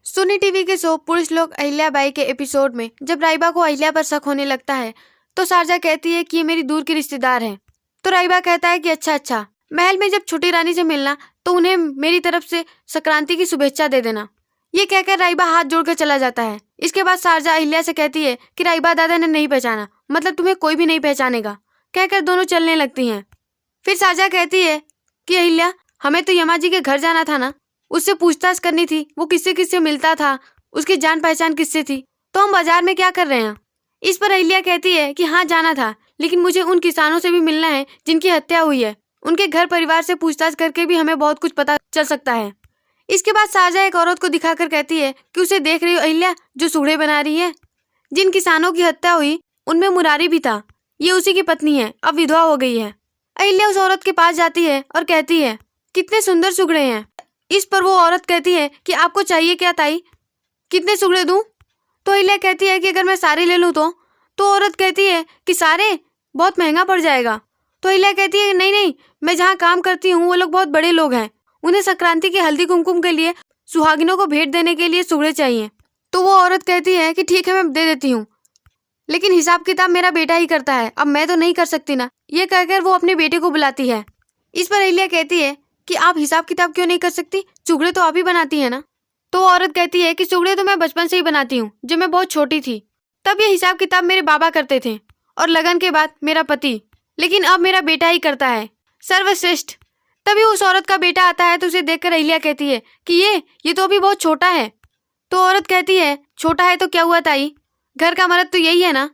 Sony TV के show पुरुष लोग अहिल्याबाई के एपिसोड में जब राइबा को अहिल्या पर शक होने लगता है तो शारजा कहती है कि ये मेरी दूर की रिश्तेदार है। तो राइबा कहता है कि अच्छा, महल में जब छोटी रानी से मिलना तो उन्हें मेरी तरफ से संक्रांति की शुभेच्छा दे देना। ये कहकर राइबा हाथ जोड़कर चला जाता है। इसके बाद शारजा अहिल्या से कहती है कि राइबा दादा ने नहीं पहचाना, मतलब तुम्हें कोई भी नहीं पहचानेगा, कहकर दोनों चलने लगती हैं। फिर शारजा कहती है कि अहिल्या, हमें तो यमा जी के घर जाना था ना, उससे पूछताछ करनी थी, वो किससे किससे मिलता था, उसकी जान पहचान किससे थी, तो हम बाजार में क्या कर रहे हैं। इस पर अहिल्या कहती है कि हाँ जाना था, लेकिन मुझे उन किसानों से भी मिलना है जिनकी हत्या हुई है। उनके घर परिवार से पूछताछ करके भी हमें बहुत कुछ पता चल सकता है। इसके बाद शारजा एक औरत को दिखाकर कहती है कि उसे देख रही हो अहिल्या, जो सुघड़े बना रही है। जिन किसानों की हत्या हुई उनमें मुरारी भी था, ये उसी की पत्नी है, अब विधवा हो गई है। अहिल्या उस औरत के पास जाती है और कहती है कितने सुंदर सुघड़े हैं। इस पर वो औरत कहती है कि आपको चाहिए क्या ताई, कितने सुघड़े दूं। तो अहिल्या कहती है कि अगर मैं सारे ले लूं तो औरत कहती है कि सारे बहुत महंगा पड़ जाएगा। तो अहिल्या कहती है नहीं, मैं जहाँ काम करती हूँ वो लोग बहुत बड़े लोग हैं, उन्हें संक्रांति के हल्दी कुमकुम के लिए सुहागिनों को भेंट देने के लिए सुघड़े चाहिए। तो वो औरत कहती है कि ठीक है, मैं दे देती हूँ, लेकिन हिसाब किताब मेरा बेटा ही करता है, अब मैं तो नहीं कर सकती ना। ये कहकर वो अपने बेटे को बुलाती है। इस पर अहिल्या कहती है कि आप हिसाब किताब क्यों नहीं कर सकती, चुगड़े तो आप ही बनाती है ना। तो औरत कहती है कि चुगड़े तो मैं बचपन से ही बनाती हूँ, जब मैं बहुत छोटी थी तब ये हिसाब किताब मेरे बाबा करते थे, और लगन के बाद मेरा पति, लेकिन अब मेरा बेटा ही करता है, सर्वश्रेष्ठ। तभी उस औरत का बेटा आता है तो उसे देखकर अहिल्या कहती है कि ये तो अभी बहुत छोटा है। तो औरत कहती है छोटा है तो क्या हुआ ताई, घर का मर्द तो यही है ना।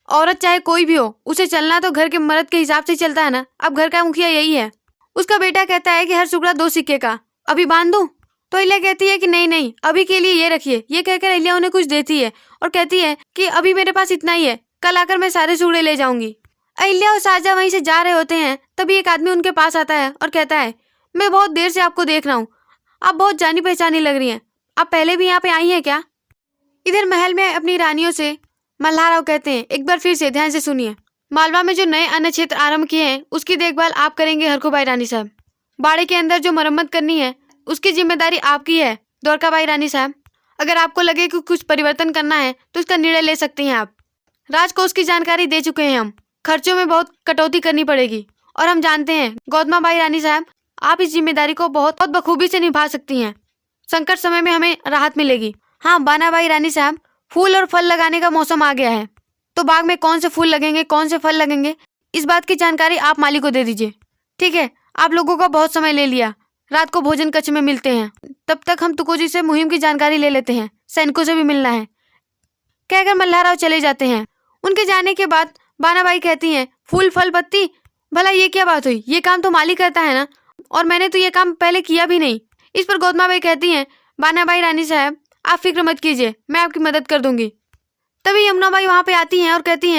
औरत चाहे कोई भी हो, उसे चलना तो घर के मर्द के हिसाब से चलता है ना, अब घर का मुखिया यही है। उसका बेटा कहता है कि हर टुकड़ा 2 सिक्के का, अभी बांध दूं। तो अहिल्या कहती है कि नहीं, अभी के लिए ये रखिए। ये कहकर अहिल्या उन्हें कुछ देती है और कहती है कि अभी मेरे पास इतना ही है, कल आकर मैं सारे टुकड़े ले जाऊंगी। अहिल्या और शारजा वहीं से जा रहे होते हैं, तभी एक आदमी उनके पास आता है और कहता है मैं बहुत देर से आपको देख रहा हूँ, आप बहुत जानी पहचानी लग रही हैं, आप पहले भी यहाँ पे आई हैं क्या। इधर महल में अपनी रानियों से मल्हाराव कहते हैं एक बार फिर से ध्यान से सुनिए, मालवा में जो नए अन्न क्षेत्र आरंभ किए हैं उसकी देखभाल आप करेंगे हरखूबाई रानी साहब। बाड़े के अंदर जो मरम्मत करनी है उसकी जिम्मेदारी आपकी है द्वारकाबाई रानी साहब। अगर आपको लगे कि कुछ परिवर्तन करना है तो इसका निर्णय ले सकती हैं आप। राज को उसकी जानकारी दे चुके हैं हम, खर्चों में बहुत कटौती करनी पड़ेगी, और हम जानते हैं गौतमाबाई रानी साहब आप इस जिम्मेदारी को बहुत बखूबी से निभा सकती हैं। संकट समय में हमें राहत मिलेगी। हाँ बानाबाई रानी साहब, फूल और फल लगाने का मौसम आ गया है, तो बाग में कौन से फूल लगेंगे, कौन से फल लगेंगे, इस बात की जानकारी आप माली को दे दीजिए। ठीक है, आप लोगों का बहुत समय ले लिया, रात को भोजन कक्ष में मिलते हैं, तब तक हम तुकोजी से मुहिम की जानकारी ले लेते हैं, सैनिकों से भी मिलना है, कहकर मल्हाराव चले जाते हैं। उनके जाने के बाद बानाबाई कहती हैं फूल फल पत्ती, भला ये क्या बात हुई, ये काम तो माली करता है ना, और मैंने तो ये काम पहले किया भी नहीं। इस पर गौतमाबाई कहती हैं बानाबाई रानी साहब आप फिक्र मत कीजिए, मैं आपकी मदद कर दूंगी। तभी यमुनाबाई वहाँ पे आती हैं और कहती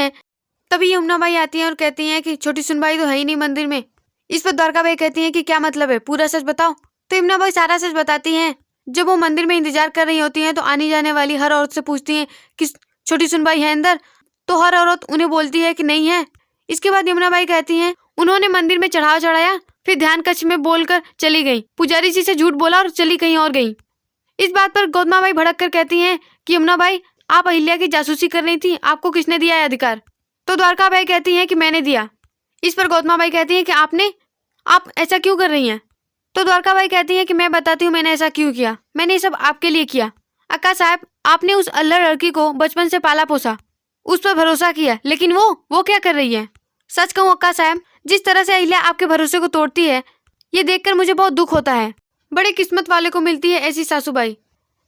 हैं कि छोटी सुनबाई तो है ही नहीं मंदिर में। इस पर द्वारकाबाई कहती हैं कि क्या मतलब है, पूरा सच बताओ। तो यमुनाबाई सारा सच बताती हैं। जब वो मंदिर में इंतजार कर रही होती हैं तो आने जाने वाली हर औरत से पूछती हैं कि छोटी सुनबाई है अंदर, तो हर औरत उन्हें बोलती है कि नहीं है। इसके बाद यमुनाबाई कहती हैं उन्होंने मंदिर में चढ़ावा चढ़ाया, फिर ध्यान कक्ष में बोलकर चली गई, पुजारी जी से झूठ बोला और चली कहीं और गई। इस बात पर गौतमाबाई भड़क कर कहती हैं कि यमुनाबाई आप अहिल्या की जासूसी कर रही थी, आपको किसने दिया है अधिकार। तो द्वारकाबाई कहती हैं कि मैंने दिया। इस पर गौतमाबाई कहती हैं कि आप ऐसा क्यों कर रही हैं। तो द्वारकाबाई कहती हैं कि मैं बताती हूँ मैंने ऐसा क्यों किया, मैंने ये सब आपके लिए किया। अक्का साहब आपने उस अल्लड़ लड़की को बचपन से पाला पोसा, उस पर भरोसा किया, लेकिन वो क्या कर रही है। सच कहूँ अक्का साहब, जिस तरह से अहिल्या आपके भरोसे को तोड़ती है ये देखकर मुझे बहुत दुख होता है। बड़े किस्मत वाले को मिलती है ऐसी सासूबाई,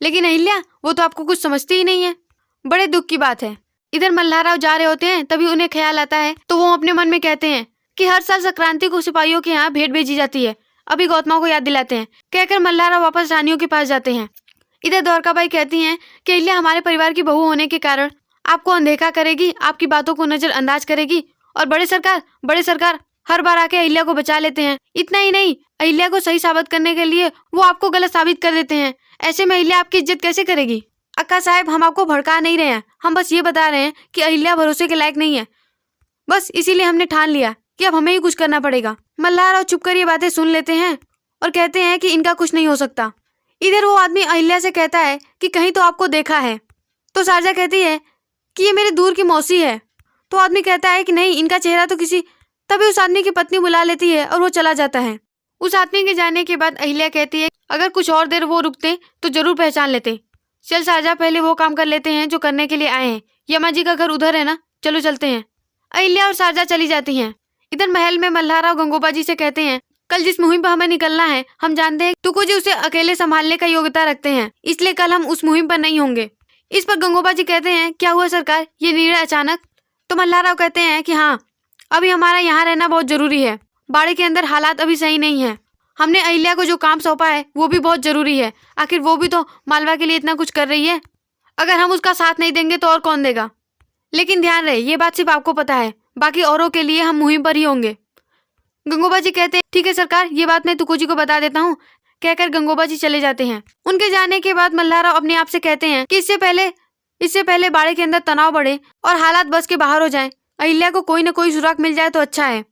लेकिन अहिल्या वो तो आपको कुछ समझती ही नहीं है, बड़े दुख की बात है। इधर मल्हाराव जा रहे होते हैं, तभी उन्हें ख्याल आता है, तो वो अपने मन में कहते हैं कि हर साल संक्रांति को सिपाहियों के यहाँ भेंट भेजी जाती है, अभी गौतमा को याद दिलाते हैं, कहकर मल्हाराव वापस रानियों के पास जाते हैं। इधर द्वारकाबाई कहती हैं कि अहिल्या हमारे परिवार की बहू होने के कारण आपको अनदेखा करेगी, आपकी बातों को नजरअंदाज करेगी, और बड़े सरकार हर बार आके अहिल्या को बचा लेते हैं। इतना ही नहीं, अहिल्या को सही साबित करने के लिए वो आपको गलत साबित कर देते हैं। ऐसे में अहिल्या आपकी इज्जत कैसे करेगी। अक्का साहब हम आपको भड़का नहीं रहे हैं, हम बस ये बता रहे हैं कि अहिल्या भरोसे के लायक नहीं है, बस इसीलिए हमने ठान लिया कि अब हमें ही कुछ करना पड़ेगा। मल्हाराव चुप कर ये बातें सुन लेते हैं और कहते हैं कि इनका कुछ नहीं हो सकता। इधर वो आदमी अहिल्या से कहता है कि कहीं तो आपको देखा है। तो सारजा कहती है कि ये मेरे दूर की मौसी है। तो आदमी कहता है कि नहीं, इनका चेहरा तो किसी। तभी उस आदमी की पत्नी बुला लेती है और वो चला जाता है। उस आदमी के जाने के बाद अहिल्या कहती है अगर कुछ और देर वो रुकते तो जरूर पहचान लेते। चल सारजा, पहले वो काम कर लेते हैं जो करने के लिए आए हैं। यमा जी का घर उधर है ना, चलो चलते हैं। अहिल्या और सारजा चली जाती हैं। इधर महल में मल्हारा और गंगोबा जी से कहते हैं कल जिस मुहिम पर हमें निकलना है, हम जानते हैं तुको जी उसे अकेले संभालने का योग्यता रखते हैं, इसलिए कल हम उस मुहिम पर नहीं होंगे। इस पर गंगोबा जी कहते हैं क्या हुआ सरकार, ये निर्णय अचानक? तो मल्हारा कहते हैं कि हाँ, अभी हमारा यहाँ रहना बहुत जरूरी है। बाड़े के अंदर हालात अभी सही नहीं है। हमने अहिल्या को जो काम सौंपा है वो भी बहुत जरूरी है। आखिर वो भी तो मालवा के लिए इतना कुछ कर रही है। अगर हम उसका साथ नहीं देंगे तो और कौन देगा। लेकिन ध्यान रहे, ये बात सिर्फ आपको पता है, बाकी औरों के लिए हम मुहिम पर ही होंगे। गंगोबा जी कहते हैं ठीक है सरकार, ये बात मैं तुको जी को बता देता हूँ। कहकर गंगोबा जी चले जाते हैं। उनके जाने के बाद मल्हारा अपने आप से कहते हैं कि इससे पहले बाड़े के अंदर तनाव बढ़े और हालात बस के बाहर हो जाए, अहिल्या को कोई न कोई सुराग मिल जाए तो अच्छा है।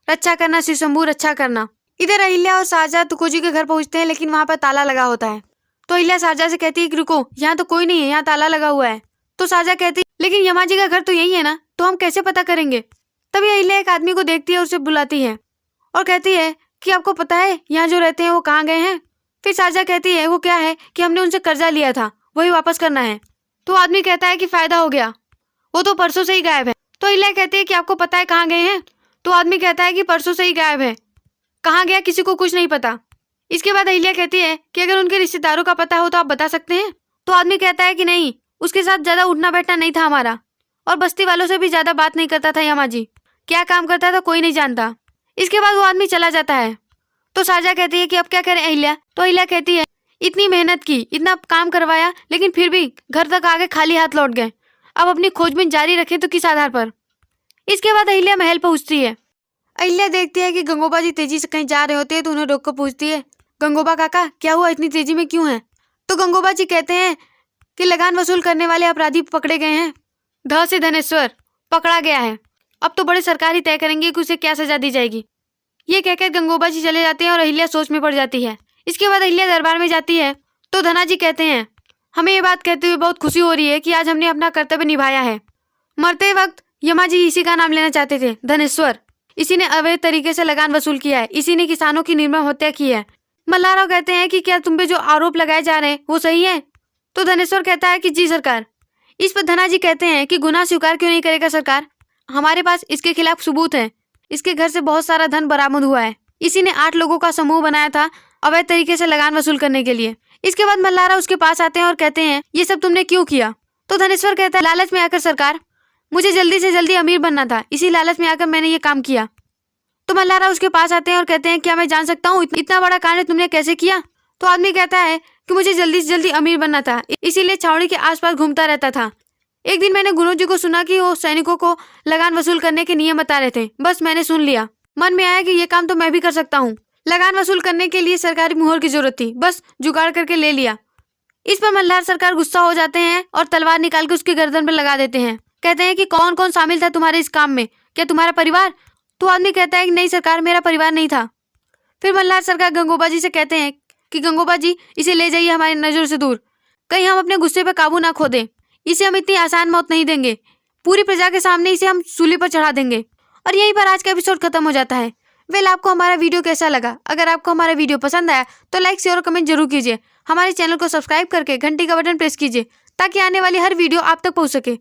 रक्षा करना श्री शंभू, रक्षा करना। इधर अहिल्या और सारजा तुकोजी के घर पहुंचते हैं, लेकिन वहां पर ताला लगा होता है। तो अहिल्या सारजा से कहती है कि रुको, यहाँ तो कोई नहीं है, यहाँ ताला लगा हुआ है। तो सारजा कहती लेकिन यमा जी का घर तो यही है ना, तो हम कैसे पता करेंगे। तभी अहिल्या एक आदमी को देखती है, उसे बुलाती है और कहती है कि आपको पता है यहाँ जो रहते हैं वो कहाँ गए हैं। फिर सारजा कहती है वो क्या है कि हमने उनसे कर्जा लिया था, वही वापस करना है। तो आदमी कहता है कि फायदा हो गया, वो तो परसों से ही गायब है। तो अहिल्या कहती है कि आपको पता है कहाँ गए हैं। तो आदमी कहता है कि परसों से ही गायब है, कहाँ गया किसी को कुछ नहीं पता। इसके बाद अहिल्या कहती है कि अगर उनके रिश्तेदारों का पता हो तो आप बता सकते हैं। तो आदमी कहता है कि नहीं, उसके साथ ज्यादा उठना बैठना नहीं था हमारा, और बस्ती वालों से भी ज्यादा बात नहीं करता था यमा जी, क्या काम करता था कोई नहीं जानता। इसके बाद वो आदमी चला जाता है। तो सारजा कहती है कि अब क्या करें अहिल्या। तो अहिल्या कहती है इतनी मेहनत की, इतना काम करवाया, लेकिन फिर भी घर तक आके खाली हाथ लौट गए। अब अपनी खोजबीन जारी रखें तो किस आधार पर। इसके बाद अहिल्या महल पहुंचती है। अहिल्या देखती है कि गंगोबा जी तेजी से कहीं जा रहे होते हैं, तो उन्हें रोक कर पूछती है गंगोबा काका क्या हुआ, इतनी तेजी में क्यों है। तो गंगोबा जी कहते हैं कि लगान वसूल करने वाले अपराधी पकड़े गए हैं, ध से धनेश्वर पकड़ा गया है। अब तो बड़े सरकार ही तय करेंगे कि उसे क्या सजा दी जाएगी। ये कहकर गंगोबा जी चले जाते हैं और अहिल्या सोच में पड़ जाती है। इसके बाद अहिल्या दरबार में जाती है। तो धना जी कहते हैं हमें ये बात कहते हुए बहुत खुशी हो रही है कि आज हमने अपना कर्तव्य निभाया है। मरते वक्त यमा जी इसी का नाम लेना चाहते थे, धनेश्वर। इसी ने अवैध तरीके से लगान वसूल किया है, इसी ने किसानों की निर्मम हत्या की है। मल्हारा कहते हैं कि क्या तुम पे जो आरोप लगाए जा रहे हैं वो सही है। तो धनेश्वर कहता है कि जी सरकार। इस पर धना जी कहते हैं कि गुनाह स्वीकार क्यों नहीं करेगा सरकार, हमारे पास इसके खिलाफ सबूत है। इसके घर से बहुत सारा धन बरामद हुआ है, इसी ने 8 लोगों का समूह बनाया था अवैध तरीके से लगान वसूल करने के लिए। इसके बाद मल्हारा उसके पास आते हैं और कहते हैं ये सब तुमने क्यों किया। तो धनेश्वर कहता है लालच में आकर सरकार, मुझे जल्दी से जल्दी अमीर बनना था, इसी लालच में आकर मैंने ये काम किया। तो मल्हारा उसके पास आते हैं और कहते हैं क्या मैं जान सकता हूँ इतना बड़ा कांड तुमने कैसे किया। तो आदमी कहता है कि मुझे जल्दी से जल्दी अमीर बनना था, इसीलिए छावनी के आसपास घूमता रहता था। एक दिन मैंने गुरु जी को सुना कि वो सैनिकों को लगान वसूल करने के नियम बता रहे थे, बस मैंने सुन लिया। मन में आया कि ये काम तो मैं भी कर सकता हूँ। लगान वसूल करने के लिए सरकारी मुहर की जरूरत थी, बस जुगाड़ करके ले लिया। इस पर मल्हार सरकार गुस्सा हो जाते हैं और तलवार निकाल के उसके गर्दन पर लगा देते हैं। कहते हैं कि कौन कौन शामिल था तुम्हारे इस काम में, क्या तुम्हारा परिवार। तो आदमी कहता है कि नहीं सरकार, मेरा परिवार नहीं था। फिर मल्हार सरकार गंगोबा जी से कहते हैं कि गंगोबा जी इसे ले जाइए हमारी नजर से दूर, कहीं हम अपने गुस्से पर काबू ना खो दें। इसे हम इतनी आसान मौत नहीं देंगे, पूरी प्रजा के सामने इसे हम सूली पर चढ़ा देंगे। और यहीं पर आज का एपिसोड खत्म हो जाता है। वेल, आपको हमारा वीडियो कैसा लगा? अगर आपको हमारा वीडियो पसंद आया तो लाइक शेयर और कमेंट जरूर कीजिए। हमारे चैनल को सब्सक्राइब करके घंटी का बटन प्रेस कीजिए ताकि आने वाली हर वीडियो आप तक पहुंच सके।